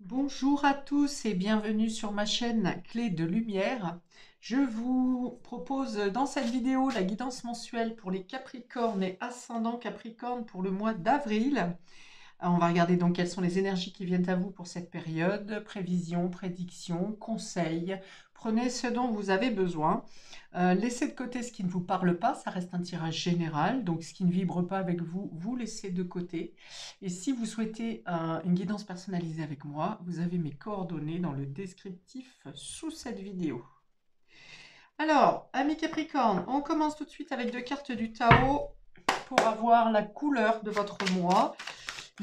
Bonjour à tous et bienvenue sur ma chaîne Clé de Lumière. Je vous propose dans cette vidéo la guidance mensuelle pour les Capricornes et ascendant Capricorne pour le mois d'avril. On va regarder donc quelles sont les énergies qui viennent à vous pour cette période, prévisions, prédictions, conseils. Prenez ce dont vous avez besoin. Laissez de côté ce qui ne vous parle pas, ça reste un tirage général, donc ce qui ne vibre pas avec vous, vous laissez de côté. Et si vous souhaitez une guidance personnalisée avec moi, vous avez mes coordonnées dans le descriptif sous cette vidéo. Alors, amis Capricorne, on commence tout de suite avec deux cartes du Tao pour avoir la couleur de votre mois,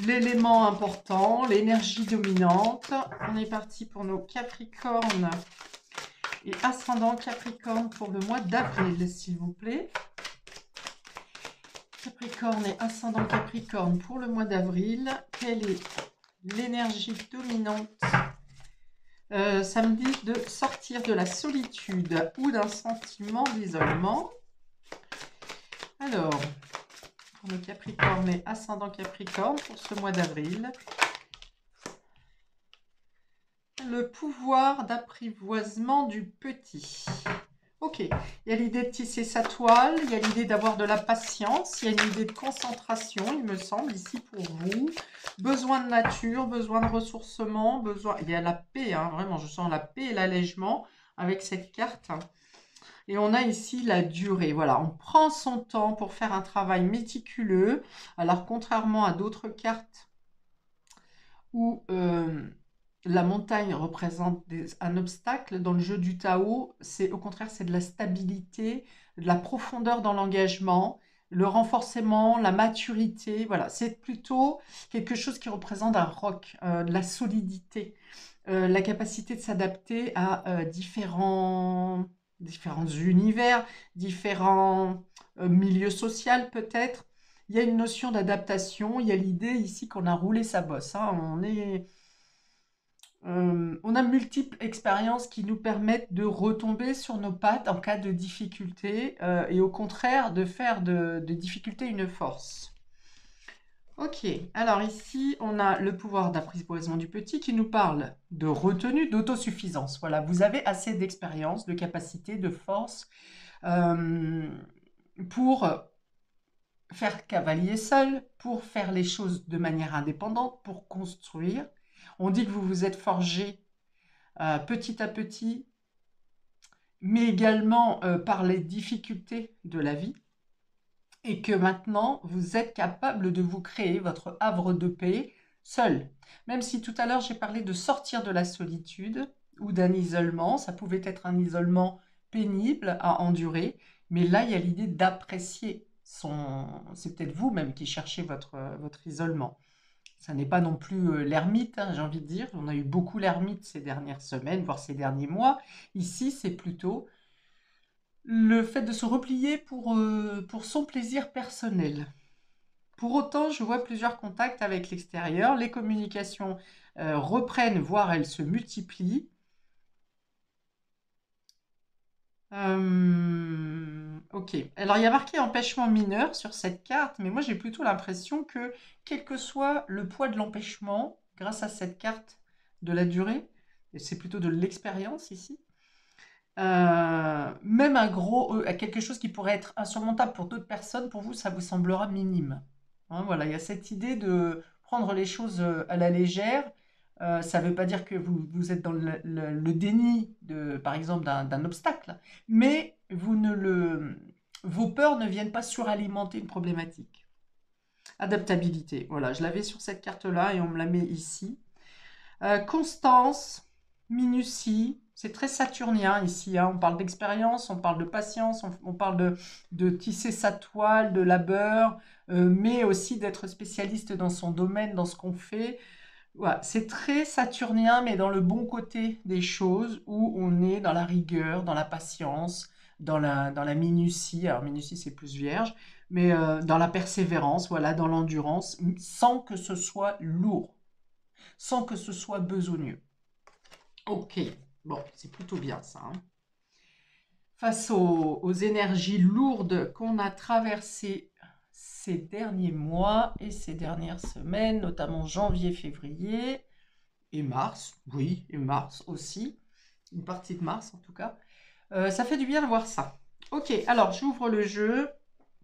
l'élément important, l'énergie dominante. On est parti pour nos Capricornes et ascendant Capricorne pour le mois d'avril, s'il vous plaît. Capricorne et ascendant Capricorne pour le mois d'avril. Quelle est l'énergie dominante? Ça me dit de sortir de la solitude ou d'un sentiment d'isolement. Alors, pour le Capricorne et ascendant Capricorne pour ce mois d'avril, le pouvoir d'apprivoisement du petit. Ok, il y a l'idée de tisser sa toile, il y a l'idée d'avoir de la patience, il y a une idée de concentration, il me semble, ici pour vous. Besoin de nature, besoin de ressourcement, besoin... Il y a la paix, hein, vraiment, je sens la paix et l'allègement avec cette carte. Et on a ici la durée. Voilà, on prend son temps pour faire un travail méticuleux. Alors, contrairement à d'autres cartes où la montagne représente un obstacle, dans le jeu du Tao, c'est au contraire, c'est de la stabilité, de la profondeur dans l'engagement, le renforcement, la maturité. Voilà, c'est plutôt quelque chose qui représente un roc, de la solidité, la capacité de s'adapter à différents univers, différents milieux sociaux peut-être. Il y a une notion d'adaptation, il y a l'idée ici qu'on a roulé sa bosse, hein. On a multiples expériences qui nous permettent de retomber sur nos pattes en cas de difficulté et au contraire de faire de difficulté une force. Ok, alors ici on a le pouvoir d'apprivoisement du petit qui nous parle de retenue, d'autosuffisance. Voilà, vous avez assez d'expérience, de capacité, de force pour faire cavalier seul, pour faire les choses de manière indépendante, pour construire. On dit que vous vous êtes forgé petit à petit, mais également par les difficultés de la vie, et que maintenant, vous êtes capable de vous créer votre havre de paix seul. Même si tout à l'heure, j'ai parlé de sortir de la solitude ou d'un isolement, ça pouvait être un isolement pénible à endurer, mais là, il y a l'idée d'apprécier son... C'est peut-être vous-même qui cherchez votre isolement. Ça n'est pas non plus l'ermite, hein, j'ai envie de dire. On a eu beaucoup l'ermite ces dernières semaines, voire ces derniers mois. Ici, c'est plutôt le fait de se replier pour son plaisir personnel. Pour autant, je vois plusieurs contacts avec l'extérieur. Les communications reprennent, voire elles se multiplient. Ok. Alors, il y a marqué empêchement mineur sur cette carte, mais moi, j'ai plutôt l'impression que, quel que soit le poids de l'empêchement, grâce à cette carte de la durée, et c'est plutôt de l'expérience ici, même quelque chose qui pourrait être insurmontable pour d'autres personnes, pour vous, ça vous semblera minime. Hein, voilà, il y a cette idée de prendre les choses à la légère. Ça ne veut pas dire que vous êtes dans le déni, par exemple, d'un obstacle, mais vos peurs ne viennent pas suralimenter une problématique. Adaptabilité, voilà, je l'avais sur cette carte-là et on me la met ici. Constance, minutie, c'est très saturnien ici, hein. On parle d'expérience, on parle de patience, on parle de tisser sa toile, de labeur, mais aussi d'être spécialiste dans son domaine, dans ce qu'on fait. Voilà, c'est très saturnien, mais dans le bon côté des choses, où on est dans la rigueur, dans la patience, dans la minutie. Alors, minutie, c'est plus vierge, mais dans la persévérance, voilà, dans l'endurance, sans que ce soit lourd, sans que ce soit besogneux. Ok, bon, c'est plutôt bien ça, hein. Face aux énergies lourdes qu'on a traversées ces derniers mois et ces dernières semaines, notamment janvier, février, Et Mars, oui, et Mars aussi. Une partie de Mars en tout cas. Ça fait du bien de voir ça. Ok, alors j'ouvre le jeu.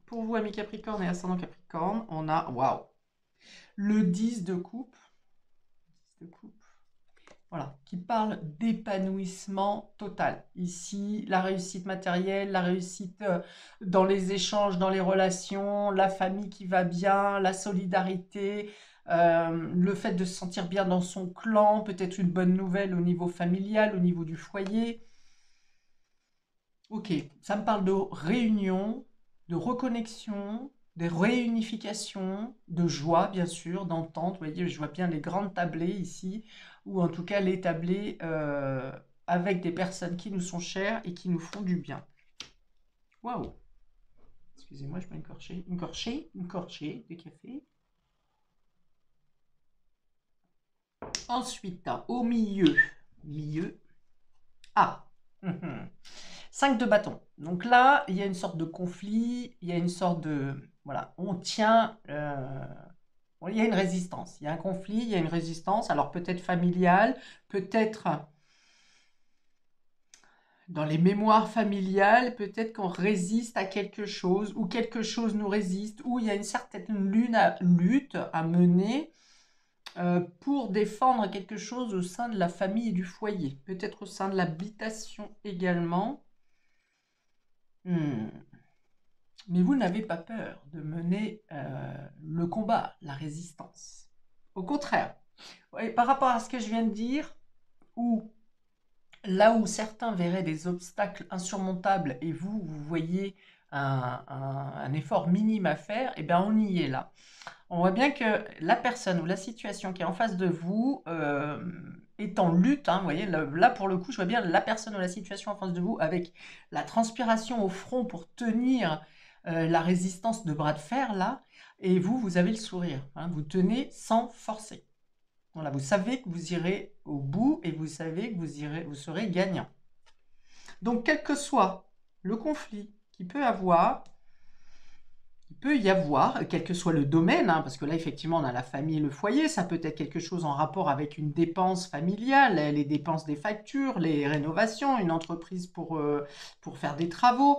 Pour vous, amis Capricorne et ascendant Capricorne, on a, waouh, le 10 de coupe. 10 de coupe. Voilà, qui parle d'épanouissement total. Ici, la réussite matérielle, la réussite dans les échanges, dans les relations, la famille qui va bien, la solidarité, le fait de se sentir bien dans son clan, peut-être une bonne nouvelle au niveau familial, au niveau du foyer. Ok, ça me parle de réunion, de reconnexion, de réunification, de joie, bien sûr, d'entente. Vous voyez, je vois bien les grandes tablées ici, ou en tout cas les tablées avec des personnes qui nous sont chères et qui nous font du bien. Waouh! Excusez-moi, je vais une gorgée de café. Ensuite, au milieu, ah! 5 de bâton. Donc là, il y a une sorte de conflit, il y a une sorte de... Voilà, on tient... il y a une résistance. Il y a un conflit, il y a une résistance. Alors peut-être familiale, peut-être dans les mémoires familiales, peut-être qu'on résiste à quelque chose, ou quelque chose nous résiste, ou il y a une certaine lutte à mener pour défendre quelque chose au sein de la famille et du foyer. Peut-être au sein de l'habitation également. Mais vous n'avez pas peur de mener le combat, la résistance. Au contraire, par rapport à ce que je viens de dire, là où certains verraient des obstacles insurmontables et vous voyez un effort minime à faire, eh bien on y est là. On voit bien que la personne ou la situation qui est en face de vous est en lutte. Vous voyez, là pour le coup, je vois bien la personne ou la situation en face de vous avec la transpiration au front pour tenir la résistance de bras de fer là. Et vous avez le sourire. Vous tenez sans forcer. Voilà, vous savez que vous irez au bout et vous savez que vous serez gagnant. Donc, quel que soit le conflit qu'il peut y avoir, quel que soit le domaine, parce que là, effectivement, on a la famille et le foyer, ça peut être quelque chose en rapport avec une dépense familiale, les dépenses des factures, les rénovations, une entreprise pour faire des travaux.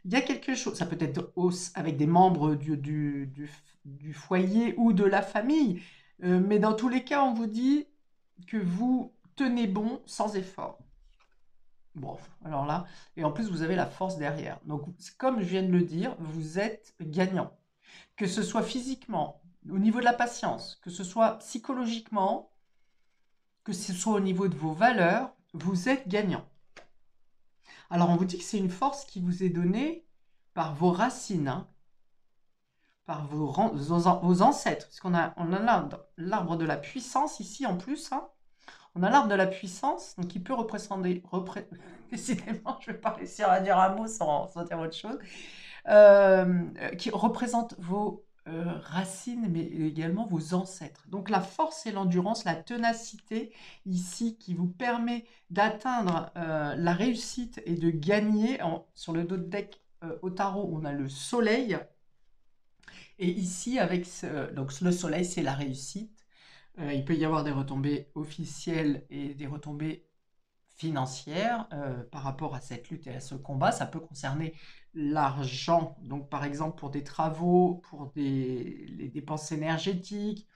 Il y a quelque chose, ça peut être avec des membres du foyer ou de la famille, mais dans tous les cas, on vous dit que vous tenez bon sans effort. Bon, alors là, et en plus, vous avez la force derrière. Donc, comme je viens de le dire, vous êtes gagnant. Que ce soit physiquement, au niveau de la patience, que ce soit psychologiquement, que ce soit au niveau de vos valeurs, vous êtes gagnant. Alors, on vous dit que c'est une force qui vous est donnée par vos racines, par vos ancêtres. Parce qu'on a l'arbre de la puissance ici en plus. On a l'arbre de la puissance, donc qui peut représenter... Décidément, je ne vais pas réussir à dire un mot sans dire autre chose. Qui représente vos racines, mais également vos ancêtres. Donc la force et l'endurance, la ténacité ici qui vous permet d'atteindre la réussite et de gagner. Sur le dos de deck au tarot, on a le soleil. Et ici, avec donc le soleil, c'est la réussite. Il peut y avoir des retombées officielles et des retombées financières par rapport à cette lutte et à ce combat. Ça peut concerner l'argent, donc par exemple pour des travaux, pour les dépenses énergétiques.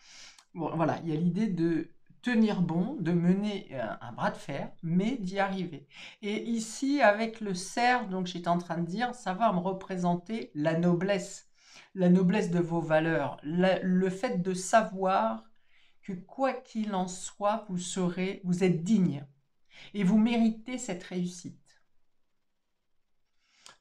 Bon, voilà, il y a l'idée de tenir bon, de mener un bras de fer, mais d'y arriver. Et ici, avec le cerf, donc j'étais en train de dire, ça va me représenter la noblesse de vos valeurs, le fait de savoir que quoi qu'il en soit, vous êtes digne et vous méritez cette réussite.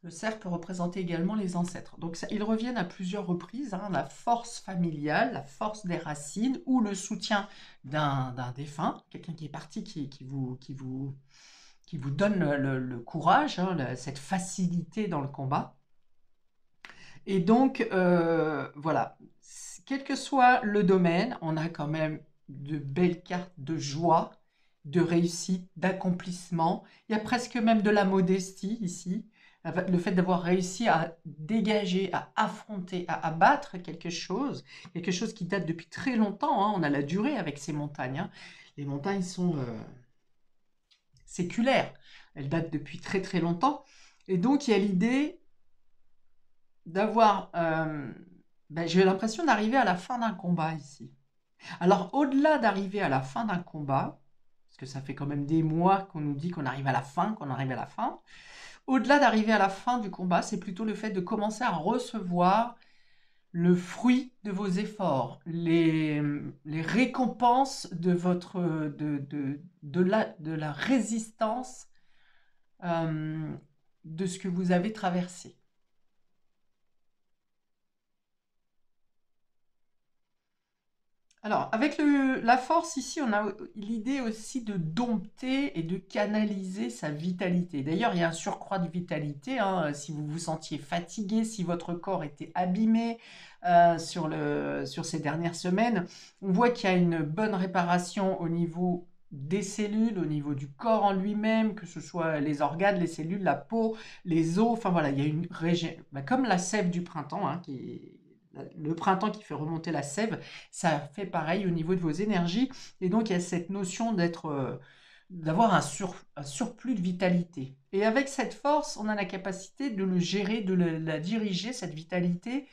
Le cerf peut représenter également les ancêtres. Donc ils reviennent à plusieurs reprises, la force familiale, la force des racines ou le soutien d'un défunt, quelqu'un qui est parti, qui vous donne le courage, cette facilité dans le combat. Et donc, voilà, quel que soit le domaine, on a quand même de belles cartes de joie, de réussite, d'accomplissement. Il y a presque même de la modestie ici. Le fait d'avoir réussi à dégager, à affronter, à abattre quelque chose qui date depuis très longtemps, hein. On a la durée avec ces montagnes, hein. Les montagnes sont séculaires, elles datent depuis très très longtemps. Et donc il y a l'idée d'avoir, j'ai l'impression d'arriver à la fin d'un combat ici. Alors au-delà d'arriver à la fin d'un combat, parce que ça fait quand même des mois qu'on nous dit qu'on arrive à la fin, au-delà d'arriver à la fin du combat, c'est plutôt le fait de commencer à recevoir le fruit de vos efforts, les récompenses de votre de la résistance de ce que vous avez traversé. Alors, avec la force ici, on a l'idée aussi de dompter et de canaliser sa vitalité. D'ailleurs, il y a un surcroît de vitalité, hein, si vous vous sentiez fatigué, si votre corps était abîmé sur ces dernières semaines. On voit qu'il y a une bonne réparation au niveau des cellules, au niveau du corps en lui-même, que ce soit les organes, les cellules, la peau, les os. Enfin voilà, il y a une comme la sève du printemps, hein, le printemps qui fait remonter la sève, ça fait pareil au niveau de vos énergies. Et donc, il y a cette notion d'avoir un surplus de vitalité. Et avec cette force, on a la capacité de le gérer, de la diriger, cette vitalité,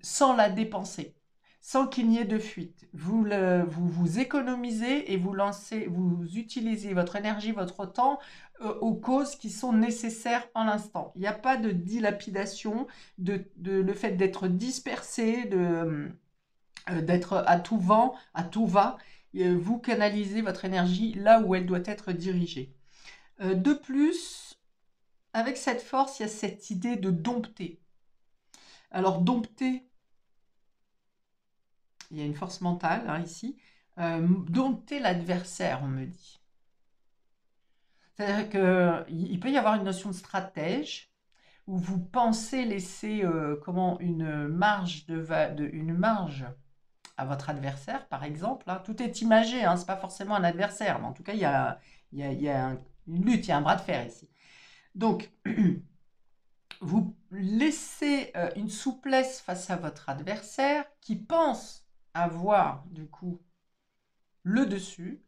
sans la dépenser, sans qu'il n'y ait de fuite. Vous économisez et vous utilisez votre énergie, votre temps aux causes qui sont nécessaires en l'instant. Il n'y a pas de dilapidation, le fait d'être dispersé, d'être à tout vent, à tout va. Vous canalisez votre énergie là où elle doit être dirigée. De plus, avec cette force, il y a cette idée de dompter. Alors, dompter, il y a une force mentale, hein, ici. Dompter l'adversaire, on me dit. C'est-à-dire qu'il peut y avoir une notion de stratège, où vous pensez laisser une marge à votre adversaire, par exemple, hein. Tout est imagé, hein, ce n'est pas forcément un adversaire, mais en tout cas, il y a une lutte, il y a un bras de fer ici. Donc, vous laissez une souplesse face à votre adversaire qui pense avoir, du coup, le dessus,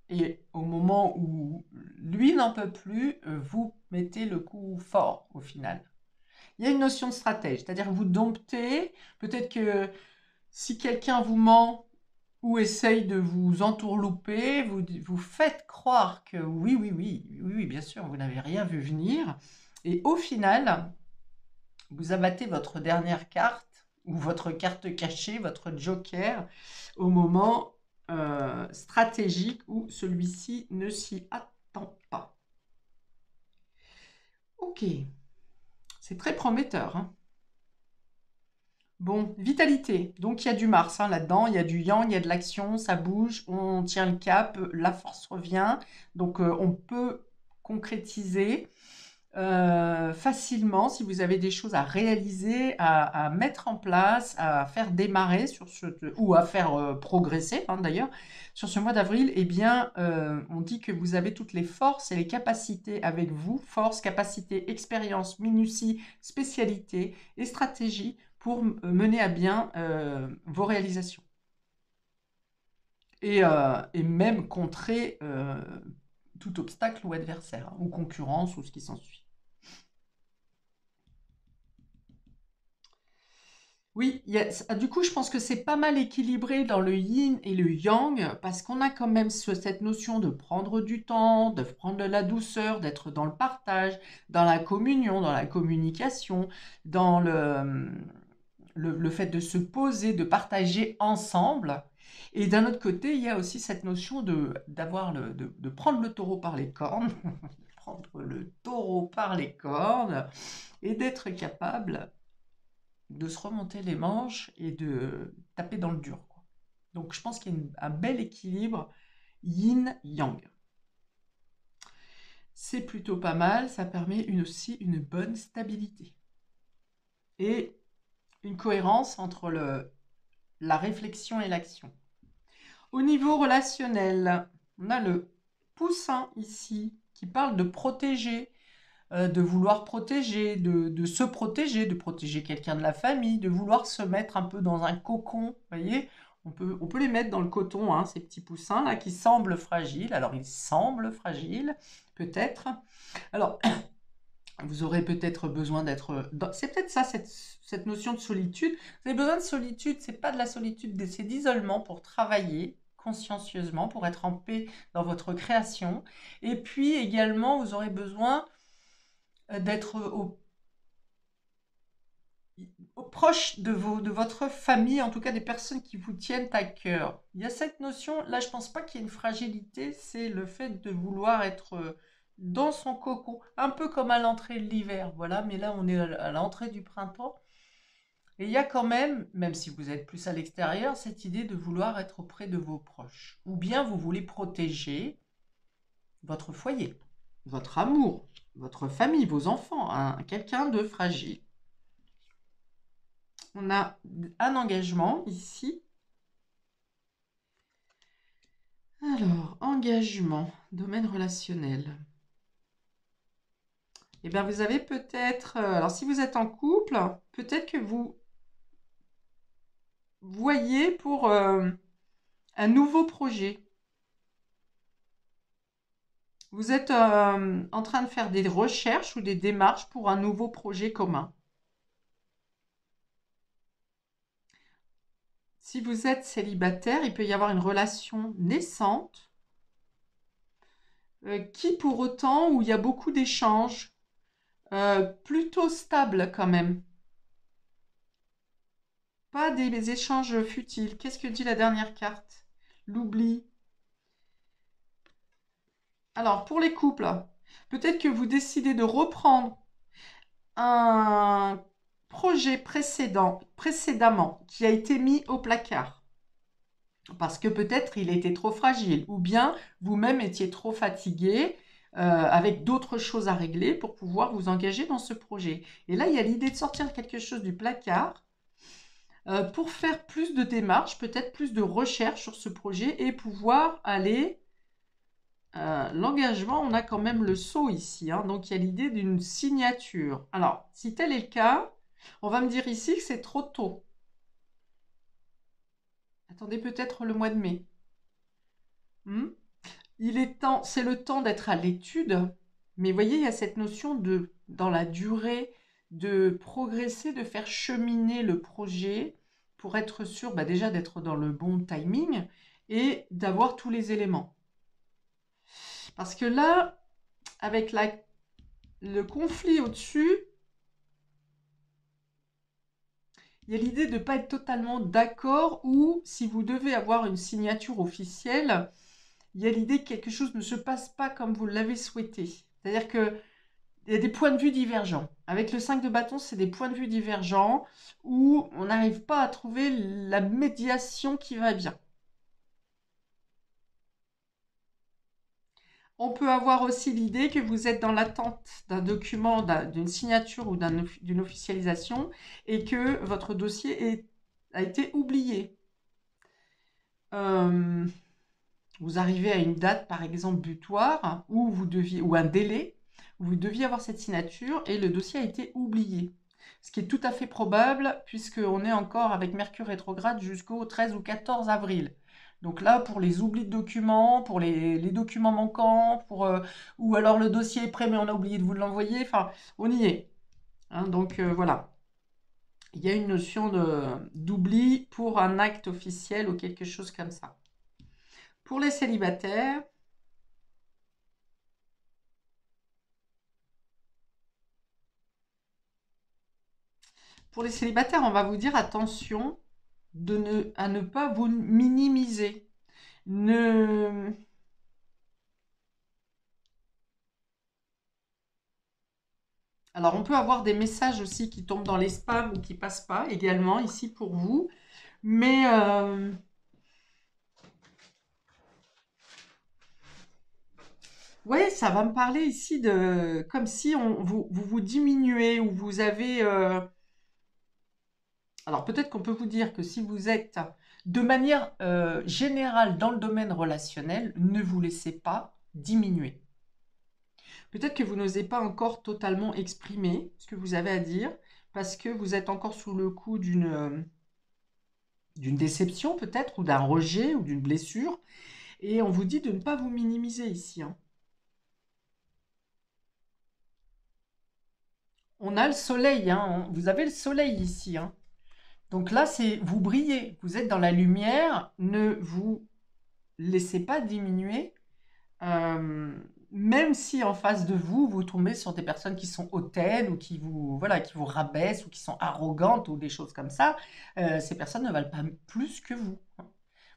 et au moment où lui n'en peut plus, vous mettez le coup fort, au final. Il y a une notion de stratège, c'est-à-dire que vous domptez, peut-être que si quelqu'un vous ment ou essaye de vous entourlouper, vous faites croire que oui, bien sûr, vous n'avez rien vu venir. Et au final, vous abattez votre dernière carte ou votre carte cachée, votre joker, au moment stratégique où celui-ci ne s'y attend pas. Ok, c'est très prometteur, hein. Bon, vitalité. Donc, il y a du Mars, hein, là-dedans. Il y a du Yang, il y a de l'action, ça bouge, on tient le cap, la force revient. Donc, on peut concrétiser facilement si vous avez des choses à réaliser, à mettre en place, à faire démarrer ou à faire progresser, hein, d'ailleurs. Sur ce mois d'avril, eh bien, on dit que vous avez toutes les forces et les capacités avec vous. Force, capacité, expérience, minutie, spécialité et stratégie pour mener à bien vos réalisations. Et même contrer tout obstacle ou adversaire, hein, ou concurrence, ou ce qui s'ensuit. Oui, du coup, je pense que c'est pas mal équilibré dans le yin et le yang, parce qu'on a quand même cette notion de prendre du temps, de prendre de la douceur, d'être dans le partage, dans la communion, dans la communication, dans le fait de se poser, de partager ensemble. Et d'un autre côté, il y a aussi cette notion de prendre le taureau par les cornes, prendre le taureau par les cornes, et d'être capable de se remonter les manches et de taper dans le dur, quoi. Donc je pense qu'il y a un bel équilibre yin-yang. C'est plutôt pas mal, ça permet aussi une bonne stabilité. Et une cohérence entre la réflexion et l'action. Au niveau relationnel, on a le poussin ici qui parle de protéger de vouloir protéger, de se protéger, de protéger quelqu'un de la famille, de vouloir se mettre un peu dans un cocon, vous voyez? On peut les mettre dans le coton, hein, ces petits poussins là qui semblent fragiles. Alors ils semblent fragiles, peut-être. Alors vous aurez peut-être besoin d'être... C'est peut-être ça, cette notion de solitude. Vous avez besoin de solitude, c'est pas de la solitude, c'est d'isolement pour travailler consciencieusement, pour être en paix dans votre création. Et puis également, vous aurez besoin d'être proche de votre famille, en tout cas des personnes qui vous tiennent à cœur. Il y a cette notion, là je pense pas qu'il y ait une fragilité, c'est le fait de vouloir être dans son cocon, un peu comme à l'entrée de l'hiver, voilà, mais là on est à l'entrée du printemps. Et il y a quand même si vous êtes plus à l'extérieur, cette idée de vouloir être auprès de vos proches. Ou bien vous voulez protéger votre foyer, votre amour, votre famille, vos enfants, hein, quelqu'un de fragile. On a un engagement ici. Alors, engagement, domaine relationnel. Eh bien, vous avez peut-être... alors, si vous êtes en couple, peut-être que vous voyez pour un nouveau projet. Vous êtes en train de faire des recherches ou des démarches pour un nouveau projet commun. Si vous êtes célibataire, il peut y avoir une relation naissante qui, pour autant, où il y a beaucoup d'échanges, plutôt stable quand même. Pas des échanges futiles. Qu'est-ce que dit la dernière carte? L'oubli. Alors, pour les couples, peut-être que vous décidez de reprendre un projet précédemment qui a été mis au placard. Parce que peut-être il était trop fragile. Ou bien vous-même étiez trop fatigué avec d'autres choses à régler pour pouvoir vous engager dans ce projet. Et là, il y a l'idée de sortir quelque chose du placard pour faire plus de démarches, peut-être plus de recherches sur ce projet et pouvoir aller... l'engagement, on a quand même le sceau ici, hein, donc il y a l'idée d'une signature. Alors, si tel est le cas, on va me dire ici que c'est trop tôt. Attendez peut-être le mois de mai. Il est temps, c'est le temps d'être à l'étude, mais vous voyez, il y a cette notion de, dans la durée, de progresser, de faire cheminer le projet pour être sûr déjà d'être dans le bon timing et d'avoir tous les éléments. Parce que là, avec le conflit au-dessus, il y a l'idée de ne pas être totalement d'accord ou si vous devez avoir une signature officielle, il y a l'idée que quelque chose ne se passe pas comme vous l'avez souhaité. C'est-à-dire qu'il y a des points de vue divergents. Avec le 5 de bâton, c'est des points de vue divergents où on n'arrive pas à trouver la médiation qui va bien. On peut avoir aussi l'idée que vous êtes dans l'attente d'un document, d'une signature ou d'une officialisation et que votre dossier a été oublié. Vous arrivez à une date, par exemple, butoir, ou un délai, où vous deviez avoir cette signature et le dossier a été oublié. Ce qui est tout à fait probable puisqu'on est encore avec Mercure rétrograde jusqu'au 13 ou 14 avril. Donc là, pour les oublis de documents, pour les documents manquants, ou alors le dossier est prêt mais on a oublié de vous l'envoyer, enfin, on y est. Hein, donc voilà. Il y a une notion d'oubli pour un acte officiel ou quelque chose comme ça. Pour les célibataires, on va vous dire attention à ne pas vous minimiser. Alors, on peut avoir des messages aussi qui tombent dans les spams ou qui passent pas également ici pour vous. Mais ouais, ça va me parler ici de comme si vous diminuez ou vous avez... Alors, peut-être qu'on peut vous dire que si vous êtes de manière générale dans le domaine relationnel, ne vous laissez pas diminuer. Peut-être que vous n'osez pas encore totalement exprimer ce que vous avez à dire, parce que vous êtes encore sous le coup d'une déception peut-être, ou d'un rejet, ou d'une blessure. Et on vous dit de ne pas vous minimiser ici, hein. On a le soleil, hein. Vous avez le soleil ici, hein. Donc là, c'est vous brillez, vous êtes dans la lumière, ne vous laissez pas diminuer, euh, même si en face de vous, vous tombez sur des personnes qui sont hautaines ou qui vous, voilà, qui vous rabaissent ou qui sont arrogantes ou des choses comme ça, ces personnes ne valent pas plus que vous, hein.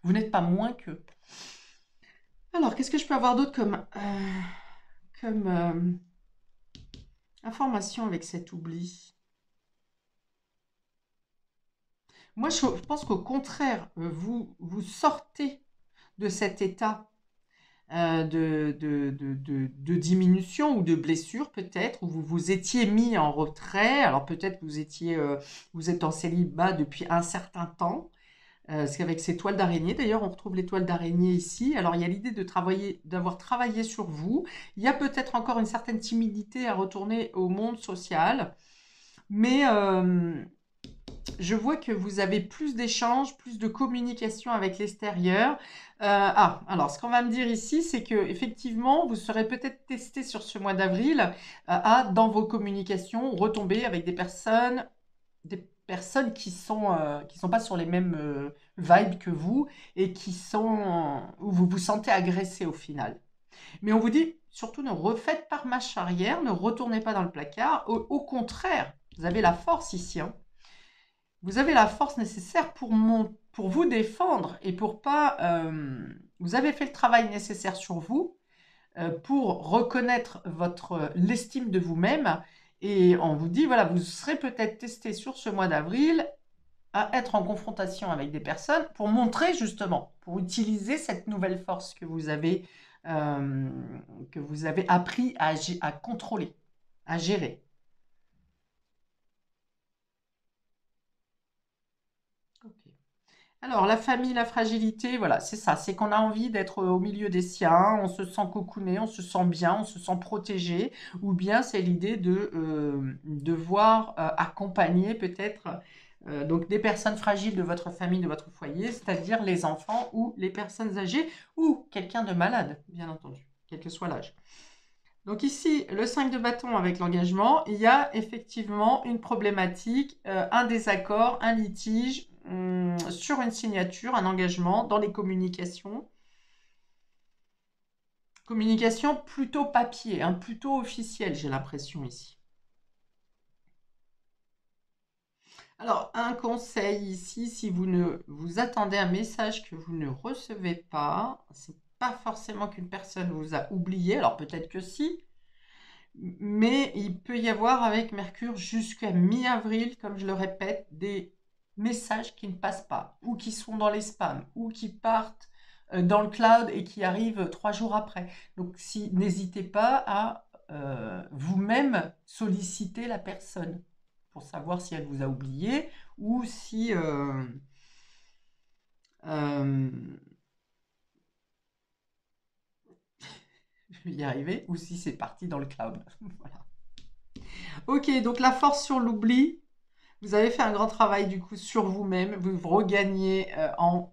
Vous n'êtes pas moins qu'eux. Alors, qu'est-ce que je peux avoir d'autre comme information avec cet oubli? Moi, je pense qu'au contraire, vous sortez de cet état de diminution ou de blessure peut-être, où vous vous étiez mis en retrait. Alors peut-être vous êtes en célibat depuis un certain temps. Parce qu'avec ces toiles d'araignée, d'ailleurs, on retrouve les toiles d'araignée ici. Alors il y a l'idée de travailler, d'avoir travaillé sur vous. Il y a peut-être encore une certaine timidité à retourner au monde social, mais je vois que vous avez plus d'échanges, plus de communication avec l'extérieur. Alors ce qu'on va me dire ici, c'est que effectivement, vous serez peut-être testé sur ce mois d'avril dans vos communications, retomber avec des personnes qui sont pas sur les mêmes vibes que vous et où vous vous sentez agressé au final. Mais on vous dit surtout ne refaites pas marche arrière, ne retournez pas dans le placard. Au contraire, vous avez la force ici, hein. Vous avez la force nécessaire pour vous défendre et pour pas. Vous avez fait le travail nécessaire sur vous pour reconnaître l'estime de vous-même. Et on vous dit, voilà, vous serez peut-être testé sur ce mois d'avril à être en confrontation avec des personnes pour montrer justement, pour utiliser cette nouvelle force euh, que vous avez appris à contrôler, à gérer. Ok. Alors, la famille, la fragilité, voilà, c'est ça. C'est qu'on a envie d'être au milieu des siens, on se sent cocooné, on se sent bien, on se sent protégé. Ou bien c'est l'idée de devoir accompagner peut-être donc des personnes fragiles de votre famille, de votre foyer, c'est-à-dire les enfants ou les personnes âgées ou quelqu'un de malade, bien entendu, quel que soit l'âge. Donc ici, le 5 de bâton avec l'engagement, il y a effectivement une problématique, un désaccord, un litige sur une signature, un engagement dans les communications. Communication plutôt papier, hein, plutôt officielle, j'ai l'impression ici. Alors, un conseil ici, si vous vous attendez un message que vous ne recevez pas, c'est pas forcément qu'une personne vous a oublié, alors peut-être que si, mais il peut y avoir avec Mercure jusqu'à mi-avril, comme je le répète, des messages qui ne passent pas, ou qui sont dans les spams, ou qui partent dans le cloud et qui arrivent 3 jours après. Donc si, n'hésitez pas à vous-même solliciter la personne pour savoir si elle vous a oublié ou si euh, je vais y arriver, ou si c'est parti dans le cloud. Voilà. Ok, donc la force sur l'oubli. Vous avez fait un grand travail du coup sur vous-même, vous regagnez en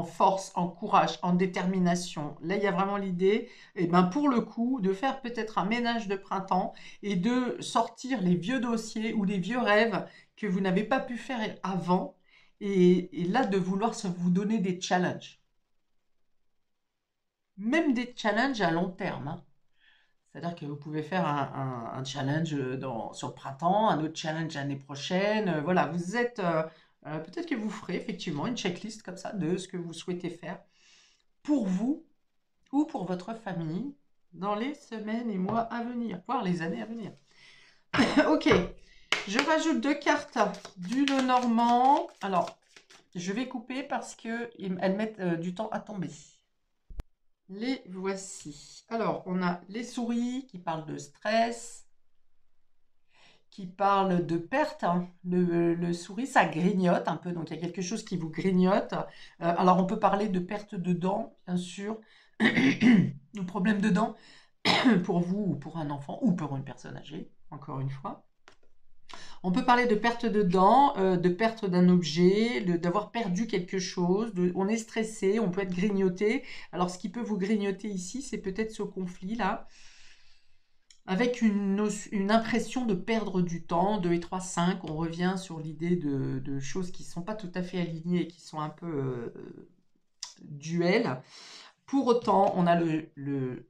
force, en courage, en détermination. Là, il y a vraiment l'idée, et ben, pour le coup, de faire peut-être un ménage de printemps et de sortir les vieux dossiers ou les vieux rêves que vous n'avez pas pu faire avant. Et là, de vouloir vous donner des challenges. Même des challenges à long terme, hein. C'est-à-dire que vous pouvez faire un challenge sur le printemps, un autre challenge l'année prochaine. Voilà, peut-être que vous ferez effectivement une checklist comme ça de ce que vous souhaitez faire pour vous ou pour votre famille dans les semaines et mois à venir, voire les années à venir. Ok, je rajoute 2 cartes du Lenormand. Alors, je vais couper parce qu'elles mettent du temps à tomber. Les voici. Alors, on a les souris qui parlent de stress, qui parlent de perte, hein. Le souris, ça grignote un peu, donc il y a quelque chose qui vous grignote. Alors, on peut parler de perte de dents, bien sûr, de problème de dents. pour vous ou pour un enfant ou pour une personne âgée, encore une fois. On peut parler de perte de dents, de perte d'un objet, d'avoir perdu quelque chose, on est stressé, on peut être grignoté. Alors ce qui peut vous grignoter ici, c'est peut-être ce conflit-là, avec une impression de perdre du temps, 2 et 3, 5, on revient sur l'idée de choses qui ne sont pas tout à fait alignées et qui sont un peu duels. Pour autant, on a le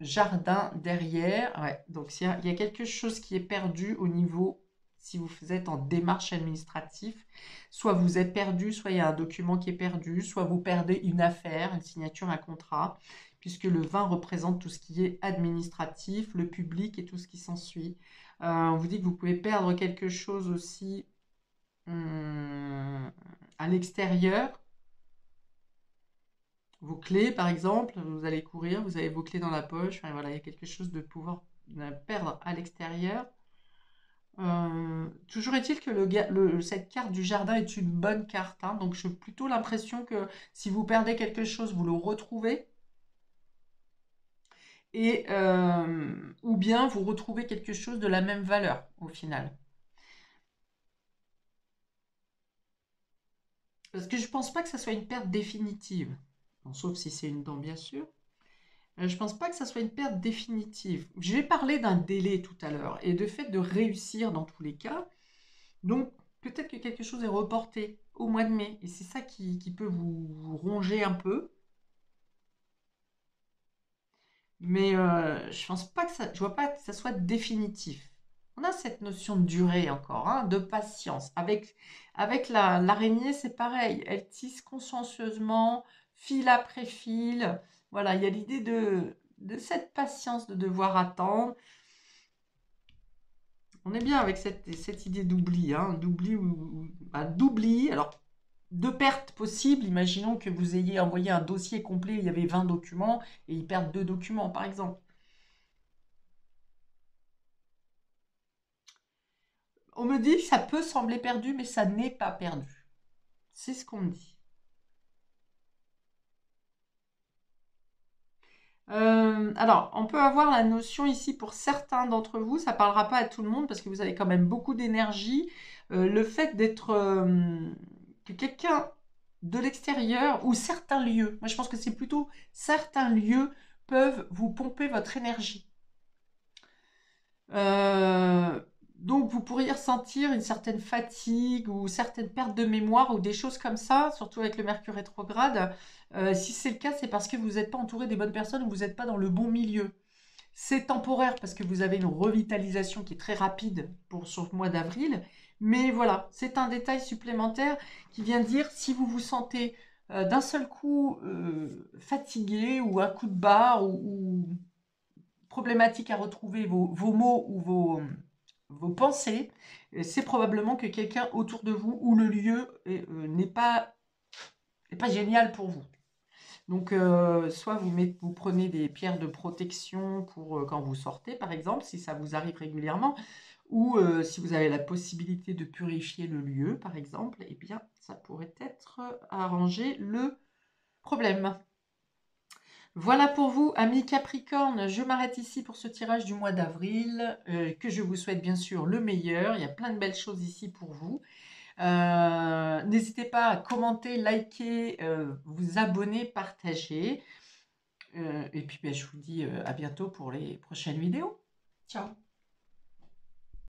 jardin derrière. Ouais, donc il y a quelque chose qui est perdu au niveau, si vous êtes en démarche administrative, soit vous êtes perdu, soit il y a un document qui est perdu, soit vous perdez une affaire, une signature, un contrat, puisque le 20 représente tout ce qui est administratif, le public et tout ce qui s'ensuit. On vous dit que vous pouvez perdre quelque chose aussi à l'extérieur. Vos clés, par exemple, vous allez courir, vous avez vos clés dans la poche. Enfin, voilà, il y a quelque chose de pouvoir perdre à l'extérieur. Toujours est-il que cette carte du jardin est une bonne carte, hein. Donc, j'ai plutôt l'impression que si vous perdez quelque chose, vous le retrouvez. Ou bien vous retrouvez quelque chose de la même valeur au final. Parce que je ne pense pas que ça soit une perte définitive. Bon, sauf si c'est une dent, bien sûr. Je ne pense pas que ça soit une perte définitive. J'ai parlé d'un délai tout à l'heure et de fait de réussir dans tous les cas. Donc, peut-être que quelque chose est reporté au mois de mai. Et c'est ça qui peut vous ronger un peu. Mais je pense pas que ça, je vois pas que ça soit définitif. On a cette notion de durée encore, hein, de patience. Avec l'araignée, c'est pareil. Elle tisse consciencieusement, fil après fil. Voilà, il y a l'idée de cette patience de devoir attendre. On est bien avec cette idée d'oubli, hein, d'oubli. Alors, de pertes possibles, imaginons que vous ayez envoyé un dossier complet, il y avait 20 documents, et ils perdent 2 documents, par exemple. On me dit que ça peut sembler perdu, mais ça n'est pas perdu. C'est ce qu'on me dit. Alors, on peut avoir la notion ici pour certains d'entre vous, ça ne parlera pas à tout le monde parce que vous avez quand même beaucoup d'énergie. Le fait d'être que quelqu'un de l'extérieur ou certains lieux, moi je pense que c'est plutôt certains lieux peuvent vous pomper votre énergie. Euh, donc vous pourriez ressentir une certaine fatigue ou certaines pertes de mémoire ou des choses comme ça, surtout avec le Mercure rétrograde. Si c'est le cas, c'est parce que vous n'êtes pas entouré des bonnes personnes ou vous n'êtes pas dans le bon milieu. C'est temporaire parce que vous avez une revitalisation qui est très rapide sur le mois d'avril. Mais voilà, c'est un détail supplémentaire qui vient dire si vous vous sentez d'un seul coup fatigué ou un coup de barre ou problématique à retrouver vos mots ou vos pensées, c'est probablement que quelqu'un autour de vous ou le lieu n'est pas génial pour vous. Donc, soit vous prenez des pierres de protection pour quand vous sortez, par exemple, si ça vous arrive régulièrement, ou si vous avez la possibilité de purifier le lieu, par exemple, eh bien, ça pourrait être arranger le problème. Voilà pour vous, amis Capricorne. Je m'arrête ici pour ce tirage du mois d'avril, que je vous souhaite bien sûr le meilleur. Il y a plein de belles choses ici pour vous. N'hésitez pas à commenter, liker, vous abonner, partager. Et puis, je vous dis à bientôt pour les prochaines vidéos. Ciao!